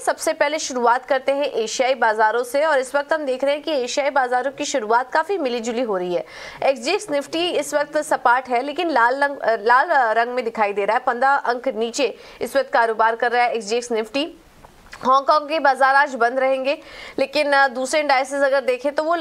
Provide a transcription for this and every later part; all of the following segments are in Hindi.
सबसे पहले शुरुआत करते हैं एशियाई बाजारों से और इस वक्त हम देख रहे हैं कि एशियाई बाजारों की शुरुआत काफी मिलीजुली हो रही है। एक्सजेक्स निफ्टी इस वक्त सपाट है लेकिन लाल रंग में दिखाई दे रहा है। 15 अंक नीचे इस वक्त कारोबार कर रहा है एक्सजेक्स निफ्टी। हांगकांग के बाजार आज बंद रहेंगे लेकिन दूसरे इंडाइसेस अगर देखें तो वो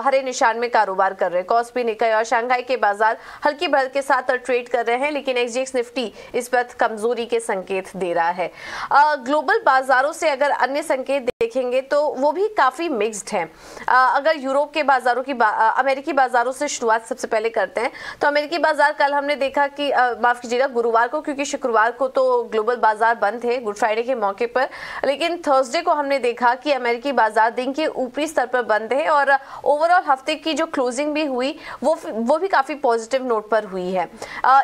हरे निशान में कारोबार कर रहे हैं। कॉस्पी, निकाई और शंघाई के बाजार हल्की बढ़त के साथ ट्रेड कर रहे हैं लेकिन एक्सजेक्स निफ्टी इस वक्त कमजोरी के संकेत दे रहा है। ग्लोबल बाजारों से अगर अन्य संकेत देखेंगे तो वो भी काफी मिक्स्ड हैं। अगर यूरोप के बाजारों की अमेरिकी बाजारों से शुरुआत सबसे पहले करते हैं तो अमेरिकी बाजार कल हमने देखा कि माफ कीजिएगा गुरुवार को, क्योंकि शुक्रवार को तो ग्लोबल बाजार बंद थे गुड फ्राइडे के मौके पर, लेकिन थर्सडे को हमने देखा कि अमेरिकी बाजार दिन के ऊपरी स्तर पर बंद है और ओवरऑल हफ्ते की जो क्लोजिंग भी हुई वो भी काफी पॉजिटिव नोट पर हुई है।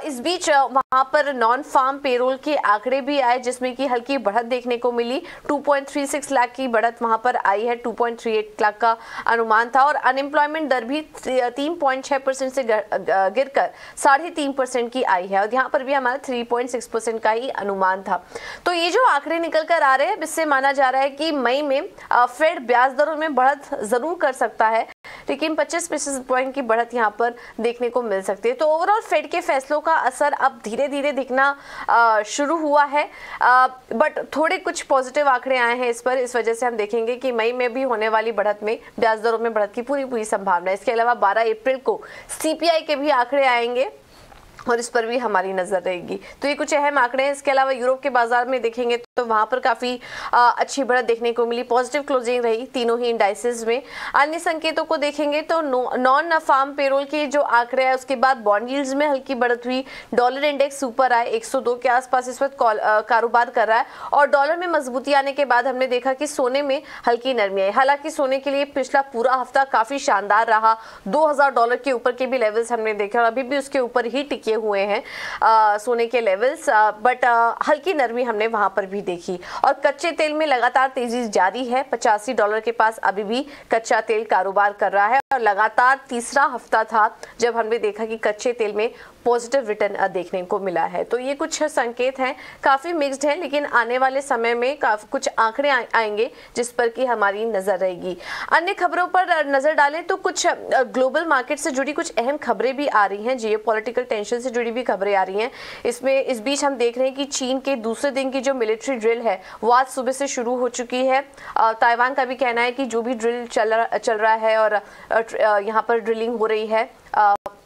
इस बीच वहां पर नॉन फार्म पेरोल के आंकड़े भी आए जिसमें कि हल्की बढ़त देखने को मिली। 2.36 लाख की बढ़त वहां पर आई है, 2.38 लाख का अनुमान था और अनएम्प्लॉयमेंट दर भी 3.6% से गिरकर 3.5% की आई है और यहाँ पर भी हमारा 3.6% का ही अनुमान था। तो ये जो आंकड़े निकल कर आ रहे हैं इससे माना जा रहा है कि मई में फेड ब्याज दरों में बढ़त जरूर कर सकता है लेकिन 25 बेसिस पॉइंट की बढ़त यहाँ पर देखने को मिल सकती है। तो ओवरऑल फेड के फैसलों का असर अब धीरे धीरे दिखना शुरू हुआ है बट थोड़े कुछ पॉजिटिव आंकड़े आए हैं इस पर। इस वजह से हम देखेंगे कि मई में भी होने वाली बढ़त में ब्याज दरों में बढ़त की पूरी संभावना है। इसके अलावा 12 अप्रैल को सीपीआई के भी आंकड़े आएंगे और इस पर भी हमारी नजर रहेगी। तो ये कुछ अहम आंकड़े हैं। इसके अलावा यूरोप के बाजार में देखेंगे तो वहां पर काफी अच्छी बढ़त देखने को मिली, पॉजिटिव क्लोजिंग रही तीनों ही इंडाइसेस में। अन्य संकेतों को देखेंगे तो नॉन फार्म पेरोल के जो आंकड़े हैं उसके बाद बॉन्ड यील्ड्स में हल्की बढ़त हुई। डॉलर इंडेक्स ऊपर आए, 102 के आसपास इस वक्त कारोबार कर रहा है और डॉलर में मजबूती आने के बाद हमने देखा कि सोने में हल्की नरमी आई। हालांकि सोने के लिए पिछला पूरा हफ्ता काफी शानदार रहा, $2000 के ऊपर के भी लेवल्स हमने देखे और अभी भी उसके ऊपर ही टिके हुए हैं सोने के लेवल्स, बट हल्की नरमी हमने वहां पर भी देखी। और कच्चे तेल में लगातार तेजी जारी है, $85 के पास अभी भी कच्चा तेल कारोबार कर रहा है और लगातार तीसरा हफ्ता था जब हमने देखा कि कच्चे तेल में पॉजिटिव रिटर्न देखने को मिला है। तो ये कुछ संकेत हैं, काफी मिक्स्ड है लेकिन आने वाले समय में कुछ आंकड़े आएंगे जिस पर कि हमारी नजर रहेगी। अन्य खबरों पर नजर डालें तो कुछ ग्लोबल मार्केट से जुड़ी कुछ अहम खबरें भी आ रही हैं, जियोपॉलिटिकल टेंशन से जुड़ी भी खबरें आ रही हैं। इस बीच हम देख रहे हैं कि चीन के दूसरे दिन की जो मिलिट्री ड्रिल है वो आज सुबह से शुरू हो चुकी है। ताइवान का भी कहना है कि जो भी ड्रिल चल रहा है और यहाँ पर ड्रिलिंग हो रही है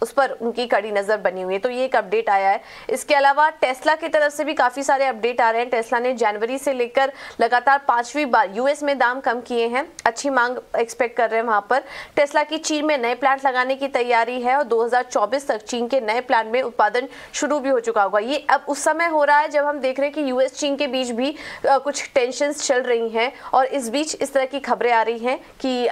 उस पर उनकी कड़ी नजर बनी हुई है। तो ये एक अपडेट आया है। इसके अलावा टेस्ला की तरफ से भी काफी सारे अपडेट आ रहे हैं। टेस्ला ने जनवरी से लेकर लगातार 5वीं बार यूएस में दाम कम किए हैं, अच्छी मांग एक्सपेक्ट कर रहे हैं वहां पर। टेस्ला की चीन में नए प्लांट लगाने की तैयारी है और 2024 तक चीन के नए प्लांट में उत्पादन शुरू भी हो चुका होगा। ये अब उस समय हो रहा है जब हम देख रहे हैं कि यूएस चीन के बीच भी कुछ टेंशन चल रही हैं और इस बीच इस तरह की खबरें आ रही हैं कि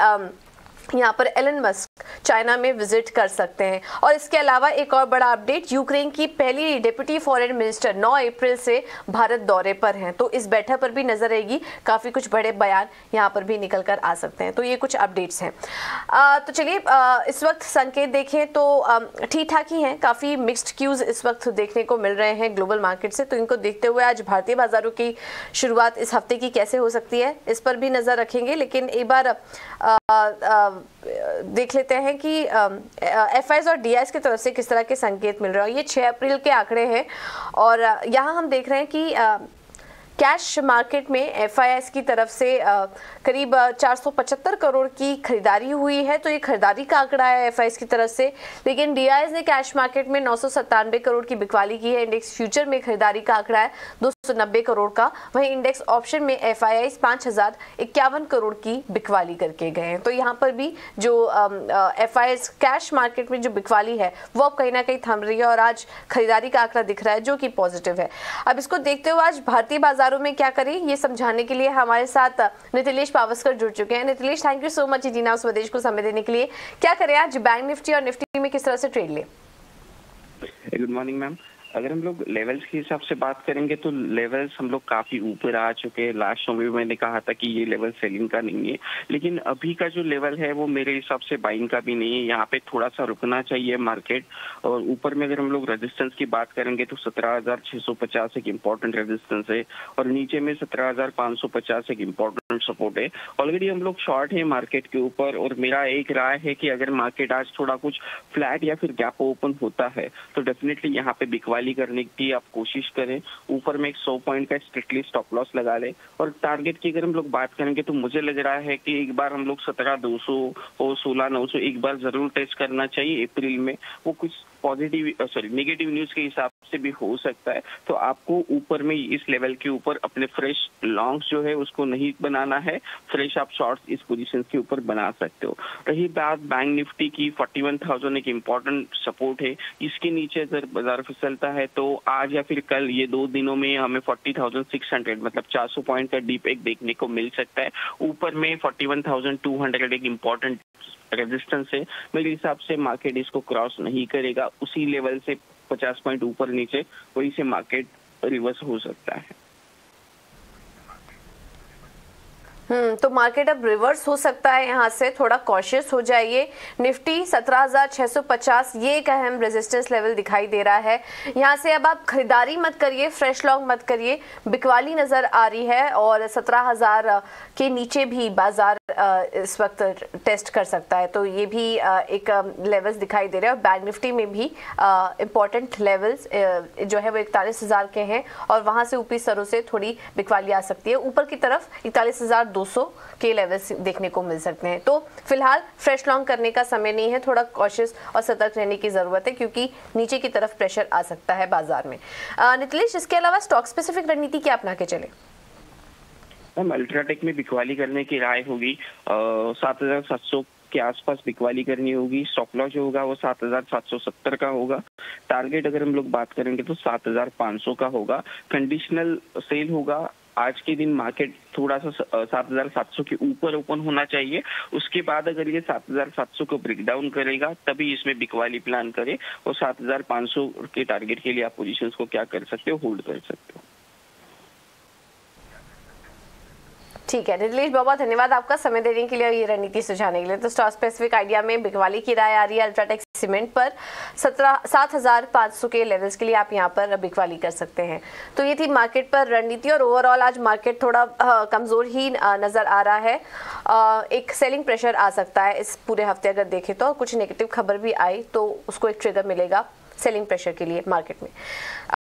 यहाँ पर एलन मस्क चाइना में विजिट कर सकते हैं। और इसके अलावा एक और बड़ा अपडेट, यूक्रेन की पहली डिप्टी फॉरेन मिनिस्टर 9 अप्रैल से भारत दौरे पर हैं, तो इस बैठक पर भी नजर रहेगी। काफी कुछ बड़े बयान यहाँ पर भी निकल कर आ सकते हैं। तो ये कुछ अपडेट्स हैं। तो चलिए इस वक्त संकेत देखें तो ठीक ठाक ही हैं, काफी मिक्स्ड क्यूज इस वक्त देखने को मिल रहे हैं ग्लोबल मार्केट से। तो इनको देखते हुए आज भारतीय बाजारों की शुरुआत इस हफ्ते की कैसे हो सकती है इस पर भी नजर रखेंगे। लेकिन एक बार देख लेते हैं कि एफआईज और डीआईज की तरफ से किस तरह के संकेत मिल रहे हैं। ये 6 अप्रैल के आंकड़े हैं और यहाँ हम देख रहे हैं कि कैश मार्केट में एफआईआईज की तरफ से करीब 475 करोड़ की खरीदारी हुई है। तो ये खरीदारी का आंकड़ा है एफआईआईज की तरफ से। लेकिन डीआईज ने कैश मार्केट में 997 करोड़ की बिकवाली की है। इंडेक्स फ्यूचर में खरीदारी का आंकड़ा है 290 करोड़ का। वहीं इंडेक्स ऑप्शन में एफआईआईज 5051 करोड़ की बिकवाली करके गए हैं। तो यहाँ पर भी जो एफआईआईज कैश मार्केट में जो बिकवाली है वो अब कहीं ना कहीं थम रही है और आज खरीदारी का आंकड़ा दिख रहा है जो कि पॉजिटिव है। अब इसको देखते हुए आज भारतीय बाजारों में क्या करें ये समझाने के लिए हमारे साथ नितिलेश पावस्कर जुड़ चुके हैं। Nitilesh, thank you so much India स्वदेश को समय देने के लिए। क्या करें आज बैंक निफ्टी और निफ्टी में किस तरह से ट्रेड ले? Good morning ma'am. अगर हम लोग लेवल्स के हिसाब से बात करेंगे तो लेवल्स हम लोग काफी ऊपर आ चुके हैं। लास्ट शो में मैंने कहा था कि ये लेवल सेलिंग का नहीं है, लेकिन अभी का जो लेवल है वो मेरे हिसाब से बाइंग का भी नहीं है। यहाँ पे थोड़ा सा रुकना चाहिए मार्केट। और ऊपर में अगर हम लोग रेजिस्टेंस की बात करेंगे तो 17,650 एक इम्पोर्टेंट रेजिस्टेंस है और नीचे में 17,550 एक इम्पोर्टेंट सपोर्ट है। ऑलरेडी हम लोग शॉर्ट है मार्केट के ऊपर और मेरा एक राय है कि अगर मार्केट आज थोड़ा कुछ फ्लैट या फिर गैप ओपन होता है तो डेफिनेटली यहाँ पे बिकवाली करने की आप कोशिश करें। ऊपर में एक 100 पॉइंट का स्ट्रिक्टली स्टॉप लॉस लगा ले। और टारगेट की अगर हम लोग बात करेंगे तो मुझे लग रहा है कि एक बार हम लोग 17,200 और 16,900 एक बार जरूर टेस्ट करना चाहिए अप्रैल में। वो कुछ नेगेटिव न्यूज के हिसाब से भी हो सकता है। तो आपको ऊपर में इस लेवल के ऊपर अपने फ्रेश लॉन्ग्स जो है उसको नहीं बनाना है, फ्रेश आप शॉर्ट्स इस पोजीशन के ऊपर बना सकते हो। रही बात बैंक निफ्टी की, 41,000 एक इम्पोर्टेंट सपोर्ट है। इसके नीचे अगर बाजार फिसलता है तो आज या फिर कल ये 2 दिनों में हमें 40,600 मतलब 400 पॉइंट का डीप एक देखने को मिल सकता है। ऊपर में 41,200 एक इम्पोर्टेंट रेजिस्टेंस है। मेरे हिसाब से मार्केट इसको क्रॉस नहीं करेगा। उसी लेवल से 50 पॉइंट ऊपर नीचे वहीं से मार्केट रिवर्स हो सकता है। तो मार्केट अब रिवर्स हो सकता है, यहाँ से थोड़ा कॉशियस हो जाइए। निफ्टी 17,650 ये एक अहम रेजिस्टेंस लेवल दिखाई दे रहा है। यहाँ से अब आप खरीदारी मत करिए, फ्रेश लॉन्ग मत करिए, बिकवाली नजर आ रही है और 17,000 के नीचे भी बाजार इस वक्त टेस्ट कर सकता है। तो ये भी एक लेवल्स दिखाई दे रहे हैं और बैंक निफ्टी में भी इंपॉर्टेंट लेवल्स जो है वो 41,000 के हैं और वहां से ऊपरी स्तरों से थोड़ी बिकवाली आ सकती है। ऊपर की तरफ 41,200 के लेवल्स देखने को मिल सकते हैं। तो फिलहाल फ्रेश लॉन्ग करने का समय नहीं है, थोड़ा कॉशियस और सतर्क रहने की जरूरत है क्योंकि नीचे की तरफ प्रेशर आ सकता है बाजार में। नितिलेश, इसके अलावा स्टॉक स्पेसिफिक रणनीति क्या अपना के चले? मैम, अल्ट्राटेक में बिकवाली करने की राय होगी। 7,700 के आसपास बिकवाली करनी होगी। स्टॉप लॉस जो होगा वो 7,770 का होगा। टारगेट अगर हम लोग बात करेंगे तो 7,500 का होगा। कंडीशनल सेल होगा। आज के दिन मार्केट थोड़ा सा 7,700 के ऊपर ओपन होना चाहिए। उसके बाद अगर ये 7,700 को ब्रेक डाउन करेगा तभी इसमें बिकवाली प्लान करे और 7,500 के टारगेट के लिए आप पोजीशंस को क्या कर सकते हो, होल्ड कर सकते हो। ठीक है नितिलेश, बहुत बहुत धन्यवाद आपका समय देने के लिए और ये रणनीति सुझाने के लिए। तो स्टॉक स्पेसिफिक आइडिया में बिकवाली की राय आ रही है अल्ट्राटेक सीमेंट पर 7,500 के लेवल्स के लिए आप यहां पर बिकवाली कर सकते हैं। तो ये थी मार्केट पर रणनीति और ओवरऑल आज मार्केट थोड़ा कमजोर ही नजर आ रहा है। एक सेलिंग प्रेशर आ सकता है इस पूरे हफ्ते अगर देखें तो, कुछ नेगेटिव खबर भी आई तो उसको एक ट्रिगर मिलेगा सेलिंग प्रेशर के लिए मार्केट में।